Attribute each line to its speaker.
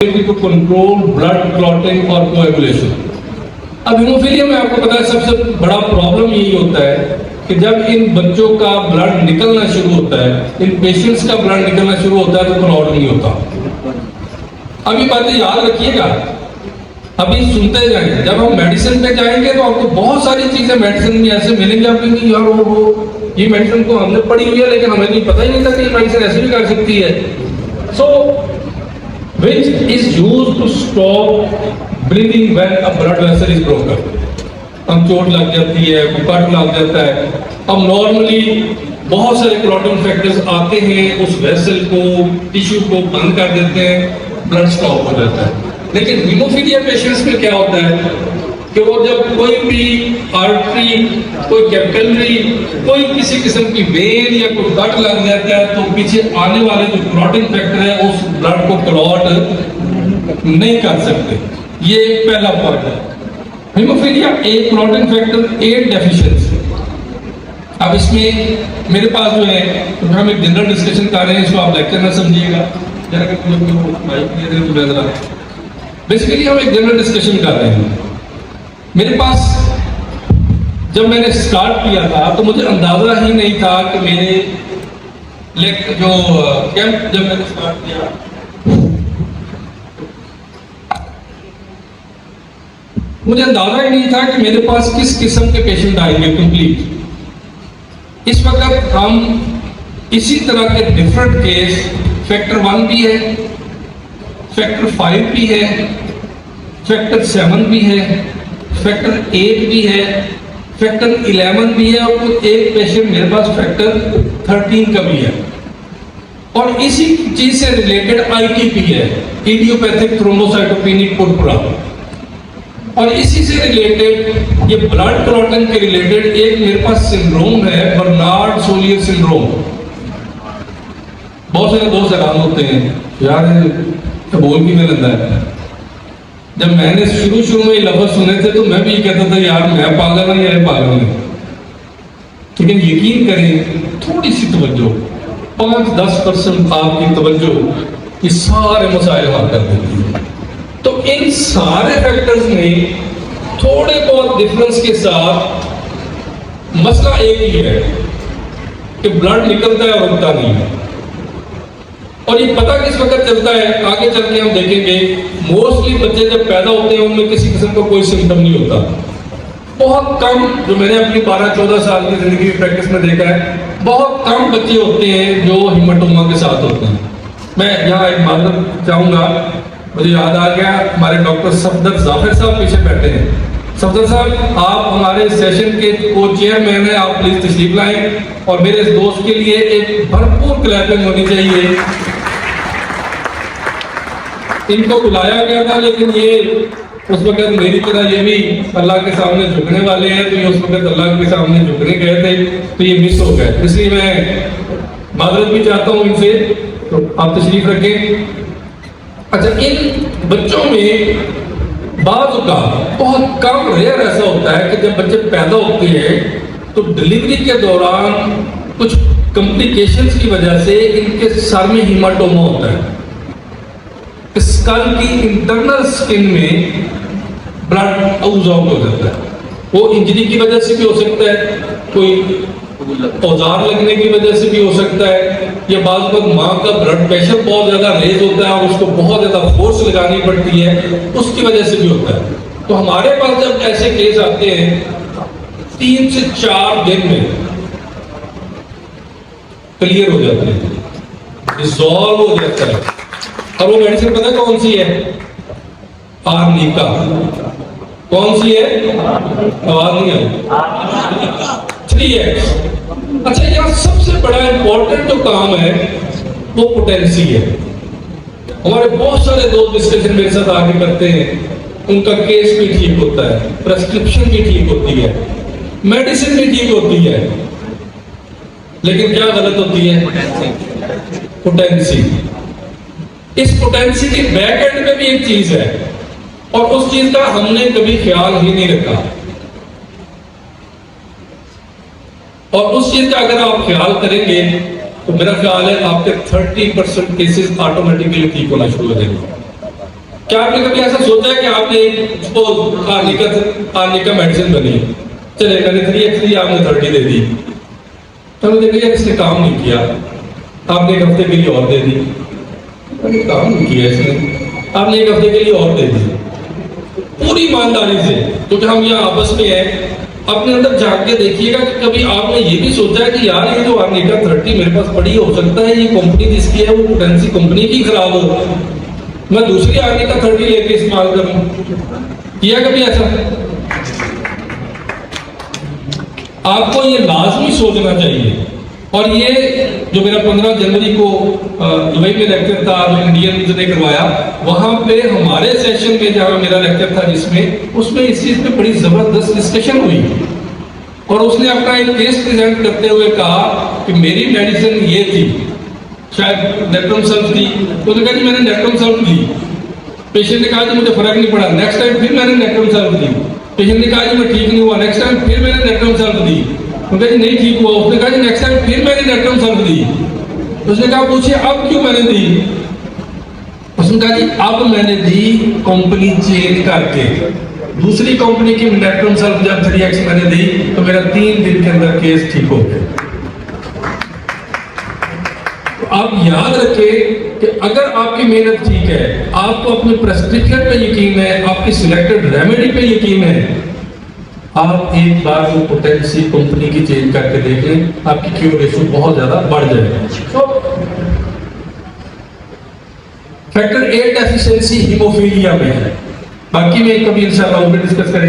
Speaker 1: to control blood clotting or coagulation। अब haemophilia में आपको पता है सबसे बड़ा प्रॉब्लम यही होता है कि जब इन बच्चों का ब्लड निकलना शुरू होता है, इन पेशेंट्स का ब्लड निकलना शुरू होता है तो क्लॉट नहीं होता। अभी बातें याद रखिएगा, अभी सुनते जाएंगे। जब हम मेडिसिन पे जाएंगे तो आपको बहुत सारी चीजें मेडिसिन में ऐसे मिलेंगे आपको कि यार वो ये मेडिसिन को हमने पढ़ी हुई है लेकिन हमें नहीं पता ही नहीं था कि ये मेडिसिन ऐसे भी कर सकती है। सो which is used to stop bleeding when a blood vessel is broken। हम चोट लग जाती है, कट लग जाता है। अब नॉर्मली बहुत सारे क्लॉटिंग फैक्टर्स आते हैं, उस वेसल को, टिश्यू को बंद कर देते हैं, ब्लड स्टॉप हो जाता है। लेकिन हीमोफीलिया पेशेंट्स में क्या होता है कि वो जब कोई भी आर्टरी, कोई कैपिलरी, कोई किसी किस्म की वेन या कोई गट लग जाता है तो पीछे आने वाले जो क्लॉटिंग फैक्टर है उस ब्लड को क्लॉट नहीं कर सकते। ये पहला पॉइंट है। हीमोफीलिया एक क्लॉटिंग फैक्टर 8 डेफिशिएंसी। अब इसमें मेरे पास जो है तो हम एक जनरल डिस्कशन कर रहे हैं, इसको आप लेक्चर में समझिएगा। बेसिकली हम एक जनरल डिस्कशन कर रहे हैं। मेरे पास जब मैंने स्टार्ट किया था तो मुझे अंदाजा ही नहीं था कि मेरे जो कैंप जब मैंने स्टार्ट किया मुझे अंदाजा ही नहीं था कि मेरे पास किस किस्म के पेशेंट आएंगे कंप्लीट। इस वक्त हम इसी तरह के डिफरेंट केस फैक्टर 1 भी है, फैक्टर 5 भी है, फैक्टर 7 भी है, फैक्टर 8 भी है, फैक्टर 11 भी है और एक पेशेंट मेरे पास फैक्टर 13 का भी है। और इसी चीज से रिलेटेड आईटीपी है, इडियोपैथिक थ्रोम्बोसाइटोपेनिक पुरपुरा। और इसी से रिलेटेड ये ब्लड क्लॉटिंग के रिलेटेड एक मेरे पास सिंड्रोम है, बर्नार्ड सोलियर सिंड्रोम। बहुत सारे दोस्त हैरान होते हैं यार ये बोल भी नहीं लगता है। जब मैंने शुरू में लफ्ज सुने थे तो मैं भी ये कहता था यार मैं पागल हूं या ये पागल है। लेकिन यकीन करें थोड़ी सी तवज्जो, 5-10% आपकी तवज्जो ये सारे मसाइल हल कर देती है। तो इन सारे फैक्टर्स में थोड़े बहुत डिफरेंस के साथ मसला एक ही है कि ब्लड निकलता है और रुकता नहीं है। और ये पता किस वक्त चलता है, आगे चल के हम देखेंगे। मोस्टली बच्चे जब पैदा होते हैं उनमें किसी किस्म का कोई सिम्टम नहीं होता। बहुत कम, जो मैंने अपनी 12-14 साल की जिंदगी की प्रैक्टिस में देखा है, बहुत कम बच्चे होते हैं जो हिमेटोमा के साथ होते हैं। मैं यहाँ एक माजरत चाहूंगा, मुझे याद आ गया, हमारे डॉक्टर सफदर जाफर साहब पीछे बैठे हैं। सफदर साहब आप हमारे सेशन के को चेयरमैन है, आप प्लीज तशरीफ लाएं और मेरे इस दोस्त के लिए एक भरपूर क्लैपिंग होनी चाहिए। इनको बुलाया गया था लेकिन ये उस वक्त मेरी तरह ये भी अल्लाह के सामने झुकने वाले हैं, तो ये उस वक्त अल्लाह के सामने झुकने गए थे तो ये मिस हो गए। इसलिए मैं माजरत भी चाहता हूँ इनसे, तो आप तशरीफ रखें। अच्छा, इन बच्चों में बाज़ का बहुत कम रेयर ऐसा होता है कि जब बच्चे पैदा होते हैं तो डिलीवरी के दौरान कुछ कॉम्प्लिकेशंस की वजह से इनके सर में हीमाटोमा होता है। स्कल की इंटरनल स्किन में ब्लड आउट हो जाता है। वो इंजरी की वजह से भी हो सकता है, कोई औजार लगने की वजह से भी हो सकता है, या बाद में माँ का ब्लड प्रेशर बहुत ज्यादा रेज होता है और उसको बहुत ज्यादा फोर्स लगानी पड़ती है, उसकी वजह से भी होता है। तो हमारे पास जब ऐसे केस आते हैं 3 से 4 दिन में क्लियर हो जाते हैं, डिसॉल्व हो जाता है। और वो मेडिसिन पता कौन सी है? आर्निका। कौन सी है? आवाज नहीं आई। 3X। अच्छा, यहाँ सबसे बड़ा इंपॉर्टेंट जो काम है वो पोटेंसी है। हमारे बहुत सारे दोस्त डिस्कशन मेरे साथ आगे करते हैं, उनका केस भी ठीक होता है, प्रेस्क्रिप्शन भी ठीक होती है, मेडिसिन भी ठीक होती है, लेकिन क्या गलत होती है? पोटेंसी। इस पोटेंसी के बैक एंड में भी एक चीज है और उस चीज का हमने कभी ख्याल ही नहीं रखा। और उस चीज का अगर आप ख्याल करेंगे तो मेरा ख्याल है आपके 30% केसेस ऑटोमेटिकली ठीक होना शुरू हो जाएंगे। क्या आपने कभी ऐसा सोचा है कि आपने आर्निका मेडिसिन बनी, चले मैंने 3x3 आपने 30 दे दी, तो हमने देखा यार इसने काम नहीं किया, आपने एक हफ्ते के लिए और दे दी, अरे काम नहीं किया इसने, आपने एक हफ्ते के लिए और दे दी। पूरी ईमानदारी से, क्योंकि हम यहाँ आपस में हैं, अपने अंदर झांक के देखिएगा कि कभी आपने ये भी सोचा है कि यार ये जो आर्निका 30 मेरे पास पड़ी हो सकता है ये कंपनी जिसकी है वो पोटेंसी कंपनी की खराब हो, मैं दूसरी आर्निका 30 लेके इस्तेमाल करूं। किया कभी ऐसा? आपको ये लाजमी सोचना चाहिए। और ये जो मेरा 15 जनवरी को दुबई में लेक्चर था जो इंडियंस ने करवाया, वहां पे हमारे सेशन में जहां मेरा लेक्चर था जिसमें उसमें इस चीज पे बड़ी जबरदस्त डिस्कशन हुई और उसने अपना एक केस प्रेजेंट करते हुए कहा कि मेरी मेडिसिन ये थी, शायद नेट्रम सल्फ थी, तो उन्होंने कहा कि मैंने नेट्रम सल्फ दी, पेशेंट ने कहा कि मुझे फर्क नहीं पड़ा, नेक्स्ट टाइम फिर मैंने नेट्रम सल्फ दी, पेशेंट ने कहा कि मैं ठीक नहीं हुआ, नेक्स्ट टाइम फिर मैंने नेट्रम सल्फ दी, उन्होंने कहा नहीं ठीक हुआ, उसने कहा नेक्स्ट टाइम फिर मैंने नेट्रम सल्फ दी, उसने कहा पूछिए अब क्यों मैंने दी, उसने कहा जी अब मैंने दी कंपनी चेंज करके, दूसरी कंपनी की नेट्रम सल्फ जब 3x मैंने दी तो मेरा 3 दिन के अंदर केस ठीक हो गया। तो आप याद रखें कि अगर आपकी मेहनत ठीक है, आपको अपने प्रेस्क्रिप्शन पे यकीन है, आपकी सिलेक्टेड रेमेडी पे यकीन है, आप एक बार वो पोटेंसी कंपनी की चेंज करके देखें, आपकी क्योर रेशो बहुत ज्यादा बढ़ जाएगा। फैक्टर 8 डेफिशिएंसी हीमोफीलिया में है, बाकी में कभी इंशाल्लाह डिस्कस करेंगे।